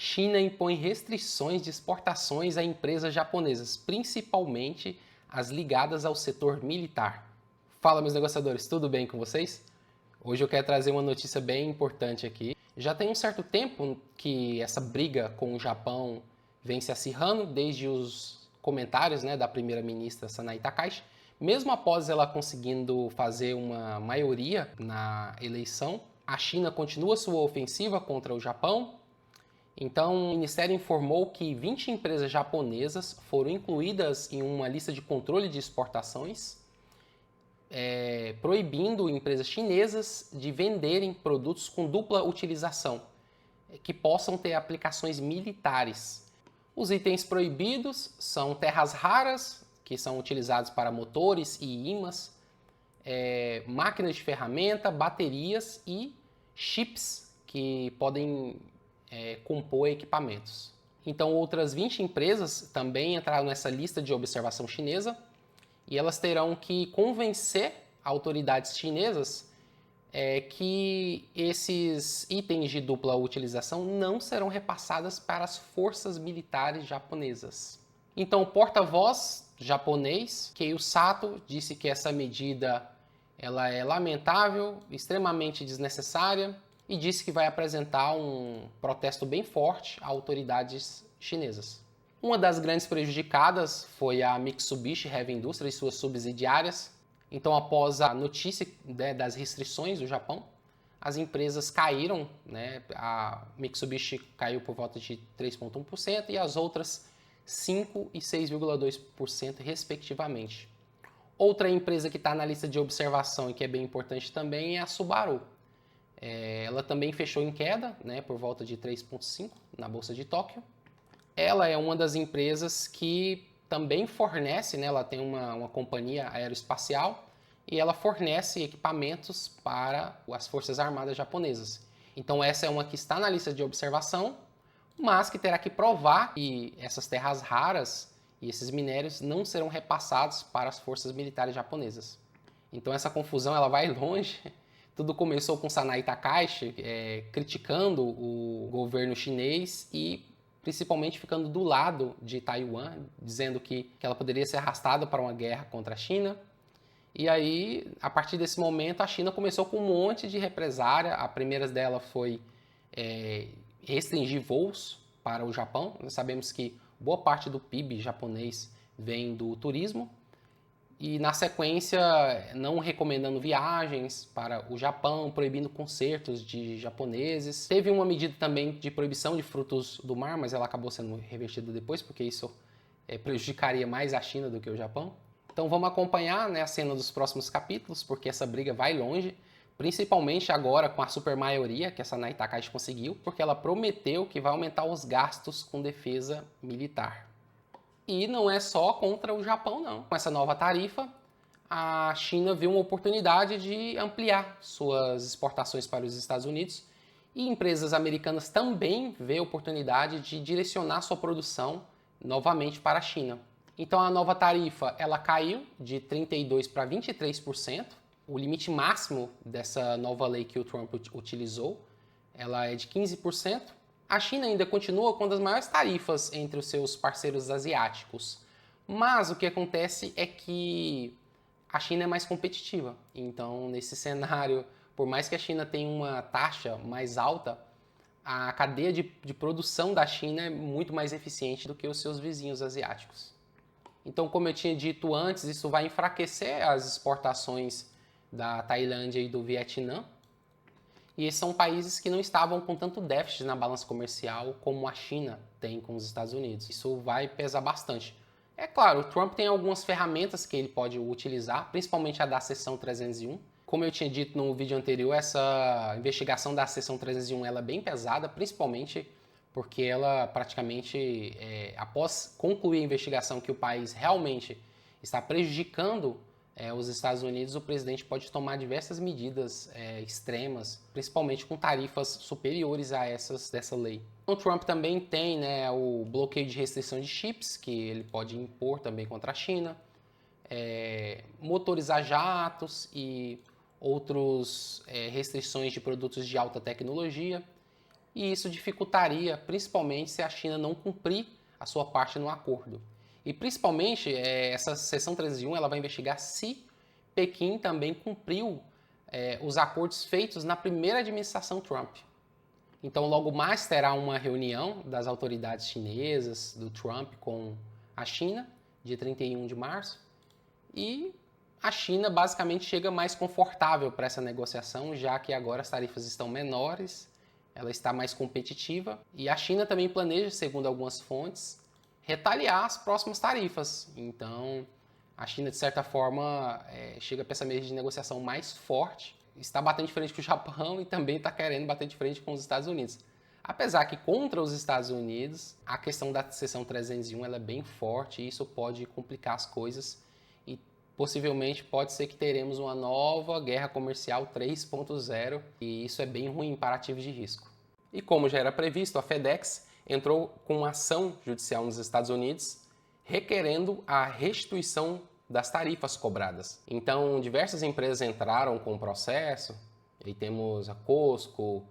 China impõe restrições de exportações a empresas japonesas, principalmente as ligadas ao setor militar. Fala, meus negociadores, tudo bem com vocês? Hoje eu quero trazer uma notícia bem importante aqui. Já tem um certo tempo que essa briga com o Japão vem se acirrando, desde os comentários, da primeira-ministra Sanai Takaichi, mesmo após ela conseguindo fazer uma maioria na eleição. A China continua sua ofensiva contra o Japão. Então, o Ministério informou que 20 empresas japonesas foram incluídas em uma lista de controle de exportações, proibindo empresas chinesas de venderem produtos com dupla utilização, que possam ter aplicações militares. Os itens proibidos são terras raras, que são utilizados para motores e ímãs, máquinas de ferramenta, baterias e chips que podem compor equipamentos. Então, outras 20 empresas também entraram nessa lista de observação chinesa e elas terão que convencer autoridades chinesas que esses itens de dupla utilização não serão repassados para as forças militares japonesas. Então, o porta-voz japonês, Keiichi Sato, disse que essa medida ela é lamentável, extremamente desnecessária, e disse que vai apresentar um protesto bem forte a autoridades chinesas. Uma das grandes prejudicadas foi a Mitsubishi Heavy Industries e suas subsidiárias. Então, após a notícia das restrições do Japão, as empresas caíram, a Mitsubishi caiu por volta de 3,1% e as outras 5% e 6,2% respectivamente. Outra empresa que está na lista de observação e que é bem importante também é a Subaru. Ela também fechou em queda, por volta de 3,5% na Bolsa de Tóquio. Ela é uma das empresas que também fornece, ela tem uma companhia aeroespacial e ela fornece equipamentos para as Forças Armadas japonesas. Então essa é uma que está na lista de observação, mas que terá que provar que essas terras raras e esses minérios não serão repassados para as forças militares japonesas. Então essa confusão ela vai longe. Tudo começou com Sanai Takaichi criticando o governo chinês e principalmente ficando do lado de Taiwan, dizendo que ela poderia ser arrastada para uma guerra contra a China. E aí, a partir desse momento, a China começou com um monte de represária. A primeira dela foi restringir voos para o Japão. Nós sabemos que boa parte do PIB japonês vem do turismo. E na sequência, não recomendando viagens para o Japão, proibindo concertos de japoneses. Teve uma medida também de proibição de frutos do mar, mas ela acabou sendo revertida depois, porque isso prejudicaria mais a China do que o Japão. Então vamos acompanhar a cena dos próximos capítulos, porque essa briga vai longe, principalmente agora com a supermaioria que a Sanai Takaichi conseguiu, porque ela prometeu que vai aumentar os gastos com defesa militar. E não é só contra o Japão, não. Com essa nova tarifa, a China viu uma oportunidade de ampliar suas exportações para os Estados Unidos e empresas americanas também vê a oportunidade de direcionar sua produção novamente para a China. Então a nova tarifa ela caiu de 32% para 23%. O limite máximo dessa nova lei que o Trump utilizou ela é de 15%. A China ainda continua com uma das maiores tarifas entre os seus parceiros asiáticos, mas o que acontece é que a China é mais competitiva. Então, nesse cenário, por mais que a China tenha uma taxa mais alta, a cadeia de produção da China é muito mais eficiente do que os seus vizinhos asiáticos. Então, como eu tinha dito antes, isso vai enfraquecer as exportações da Tailândia e do Vietnã. E esses são países que não estavam com tanto déficit na balança comercial como a China tem com os Estados Unidos. Isso vai pesar bastante. É claro, o Trump tem algumas ferramentas que ele pode utilizar, principalmente a da Seção 301. Como eu tinha dito no vídeo anterior, essa investigação da Seção 301 ela é bem pesada, principalmente porque ela praticamente, após concluir a investigação que o país realmente está prejudicando os Estados Unidos, o presidente pode tomar diversas medidas extremas, principalmente com tarifas superiores a essas dessa lei. O Trump também tem o bloqueio de restrição de chips, que ele pode impor também contra a China, motorizar jatos e outras restrições de produtos de alta tecnologia. e isso dificultaria, principalmente se a China não cumprir a sua parte no acordo. E principalmente, essa seção 301 ela vai investigar se Pequim também cumpriu os acordos feitos na primeira administração Trump. Então, logo mais terá uma reunião das autoridades chinesas, do Trump com a China, dia 31 de março, e a China basicamente chega mais confortável para essa negociação, já que agora as tarifas estão menores, ela está mais competitiva, e a China também planeja, segundo algumas fontes, retaliar as próximas tarifas. Então, a China, de certa forma, chega para essa mesa de negociação mais forte, está batendo de frente com o Japão e também está querendo bater de frente com os Estados Unidos. Apesar que contra os Estados Unidos, a questão da seção 301 ela é bem forte e isso pode complicar as coisas e possivelmente pode ser que teremos uma nova guerra comercial 3.0 e isso é bem ruim para ativos de risco. E como já era previsto, a FedEx entrou com uma ação judicial nos Estados Unidos requerendo a restituição das tarifas cobradas. Então, diversas empresas entraram com o processo, e temos a Costco,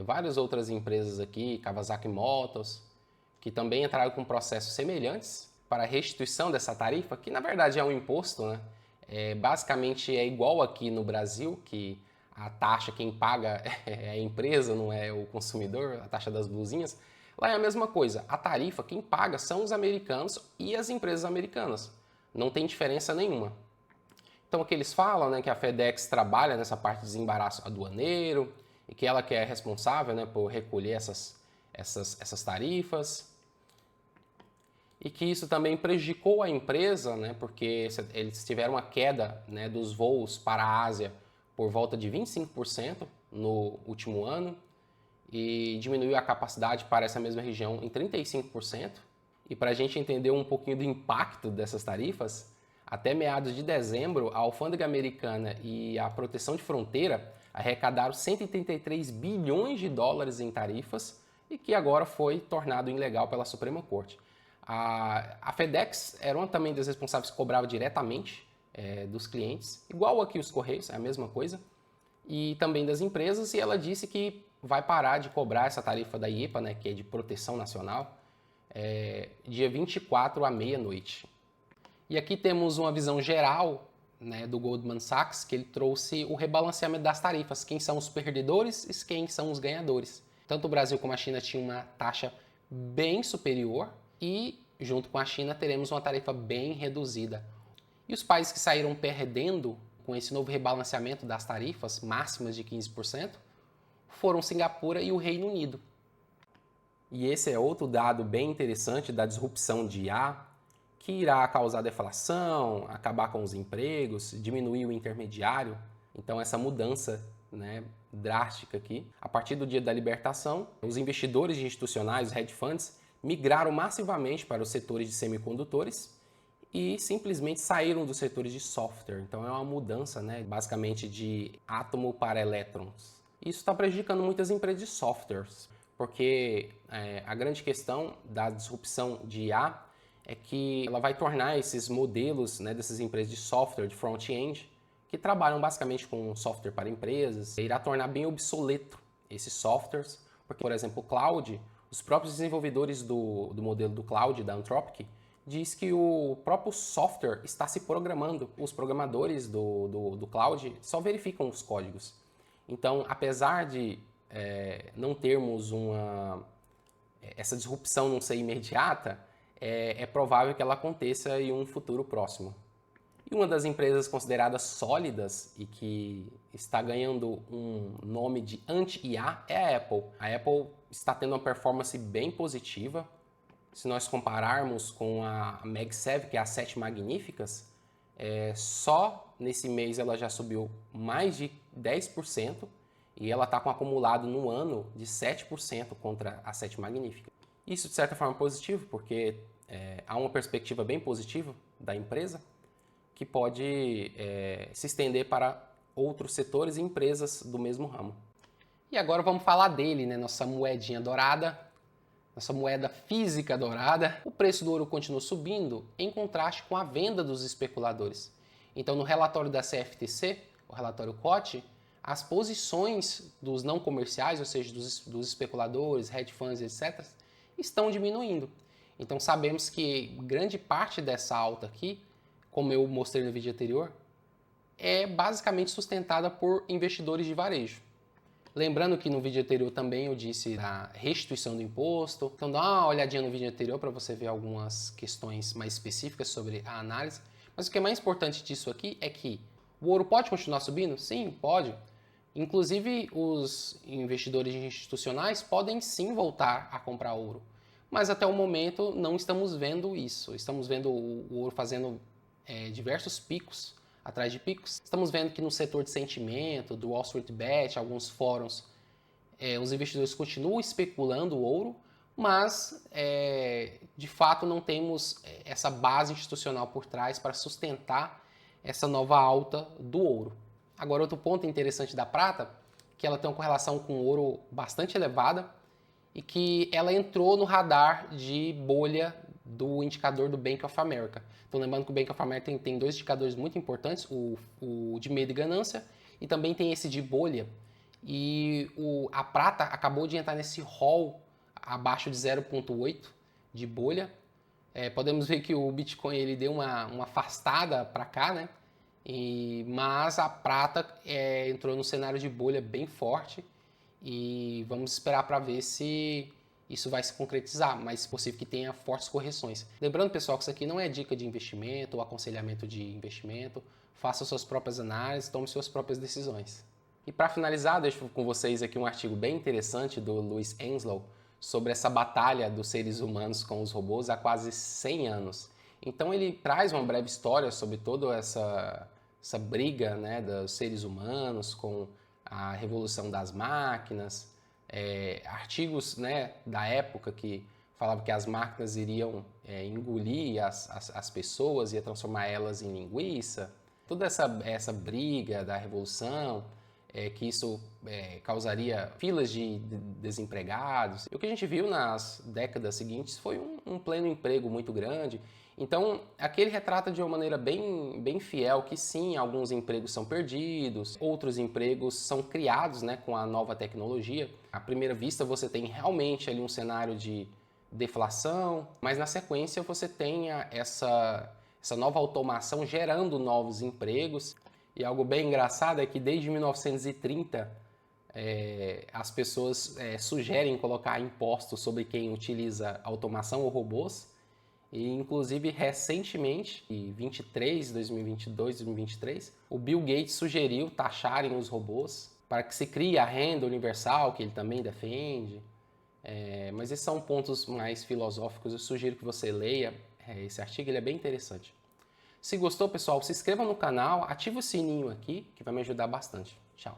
várias outras empresas aqui, Kawasaki Motors, que também entraram com processos semelhantes para a restituição dessa tarifa, que na verdade é um imposto, né? Basicamente é igual aqui no Brasil, que a taxa quem paga é a empresa, não é o consumidor, a taxa das blusinhas. Lá é a mesma coisa, a tarifa quem paga são os americanos e as empresas americanas. Não tem diferença nenhuma. Então, o que eles falam, né, que a FedEx trabalha nessa parte de desembaraço aduaneiro e que ela que é responsável, né, por recolher essas tarifas e que isso também prejudicou a empresa, né, porque eles tiveram uma queda, né, dos voos para a Ásia por volta de 25% no último ano e diminuiu a capacidade para essa mesma região em 35%. E para a gente entender um pouquinho do impacto dessas tarifas, até meados de dezembro, a alfândega americana e a proteção de fronteira arrecadaram 133 bilhões de dólares em tarifas e que agora foi tornado ilegal pela Suprema Corte. A FedEx era uma também das responsáveis que cobrava diretamente dos clientes, igual aqui os Correios, é a mesma coisa, e também das empresas, e ela disse que vai parar de cobrar essa tarifa da IEPA, né, que é de proteção nacional, dia 24 à meia-noite. E aqui temos uma visão geral, né, do Goldman Sachs, que ele trouxe o rebalanceamento das tarifas, quem são os perdedores e quem são os ganhadores. Tanto o Brasil como a China tinham uma taxa bem superior e, junto com a China, teremos uma tarifa bem reduzida. E os países que saíram perdendo com esse novo rebalanceamento das tarifas máximas de 15% foram Singapura e o Reino Unido. E esse é outro dado bem interessante da disrupção de IA, que irá causar deflação, acabar com os empregos, diminuir o intermediário. Então essa mudança, né, drástica aqui. A partir do dia da libertação, os investidores institucionais, os hedge funds, migraram massivamente para os setores de semicondutores e simplesmente saíram dos setores de software. Então é uma mudança, né, basicamente de átomo para elétrons. Isso está prejudicando muitas empresas de softwares, porque a grande questão da disrupção de IA é que ela vai tornar esses modelos, né, dessas empresas de software, de front-end, que trabalham basicamente com software para empresas, irá tornar bem obsoleto esses softwares, porque, por exemplo, o cloud, os próprios desenvolvedores do modelo do cloud, da Anthropic, diz que o próprio software está se programando. Os programadores do cloud só verificam os códigos. Então, apesar de não termos essa disrupção não ser imediata, é provável que ela aconteça em um futuro próximo. E uma das empresas consideradas sólidas e que está ganhando um nome de anti-IA é a Apple. A Apple está tendo uma performance bem positiva. Se nós compararmos com a Mag 7, que é a 7 Magníficas, só nesse mês ela já subiu mais de 10%. E ela está com um acumulado no ano de 7% contra a 7 Magnífica. Isso, de certa forma, é positivo, porque há uma perspectiva bem positiva da empresa que pode se estender para outros setores e empresas do mesmo ramo. E agora vamos falar dele, né? Nossa moedinha dourada, nossa moeda física dourada. O preço do ouro continua subindo em contraste com a venda dos especuladores. Então, no relatório da CFTC, o relatório COT, as posições dos não comerciais, ou seja, dos especuladores, hedge funds, etc., estão diminuindo. Então sabemos que grande parte dessa alta aqui, como eu mostrei no vídeo anterior, é basicamente sustentada por investidores de varejo. Lembrando que no vídeo anterior também eu disse da restituição do imposto. Então dá uma olhadinha no vídeo anterior para você ver algumas questões mais específicas sobre a análise. Mas o que é mais importante disso aqui é que o ouro pode continuar subindo? Sim, pode. Inclusive os investidores institucionais podem sim voltar a comprar ouro. Mas até o momento não estamos vendo isso. Estamos vendo o ouro fazendo diversos picos atrás de picos. Estamos vendo que no setor de sentimento, do Wall Street Bet, alguns fóruns, os investidores continuam especulando o ouro, mas de fato não temos essa base institucional por trás para sustentar essa nova alta do ouro. Agora, outro ponto interessante da prata, que ela tem uma correlação com o ouro bastante elevada e que ela entrou no radar de bolha do indicador do Bank of America. Então, lembrando que o Bank of America tem dois indicadores muito importantes, o de medo e ganância e também tem esse de bolha. E a prata acabou de entrar nesse hall abaixo de 0,8 de bolha. Podemos ver que o Bitcoin ele deu uma afastada para cá, né? Mas a prata entrou no cenário de bolha bem forte e vamos esperar para ver se isso vai se concretizar, mas é possível que tenha fortes correções. Lembrando, pessoal, que isso aqui não é dica de investimento ou aconselhamento de investimento. Faça suas próprias análises, tome suas próprias decisões. E para finalizar, deixo com vocês aqui um artigo bem interessante do Louis Enslow sobre essa batalha dos seres humanos com os robôs há quase 100 anos. Então ele traz uma breve história sobre toda essa briga, né, dos seres humanos com a revolução das máquinas, artigos, né, da época que falavam que as máquinas iriam engolir as pessoas, ia transformar elas em linguiça. Toda essa briga da revolução, que isso causaria filas de desempregados. E o que a gente viu nas décadas seguintes foi um pleno emprego muito grande. Então, aqui ele retrata de uma maneira bem fiel que sim, alguns empregos são perdidos, outros empregos são criados, né, com a nova tecnologia. À primeira vista, você tem realmente ali um cenário de deflação, mas na sequência você tem essa nova automação gerando novos empregos. E algo bem engraçado é que desde 1930 as pessoas sugerem colocar impostos sobre quem utiliza automação ou robôs. E, inclusive, recentemente, em 2022, 2023, o Bill Gates sugeriu taxarem os robôs para que se crie a renda universal, que ele também defende. Mas esses são pontos mais filosóficos. Eu sugiro que você leia esse artigo, ele é bem interessante. Se gostou, pessoal, se inscreva no canal, ative o sininho aqui, que vai me ajudar bastante. Tchau!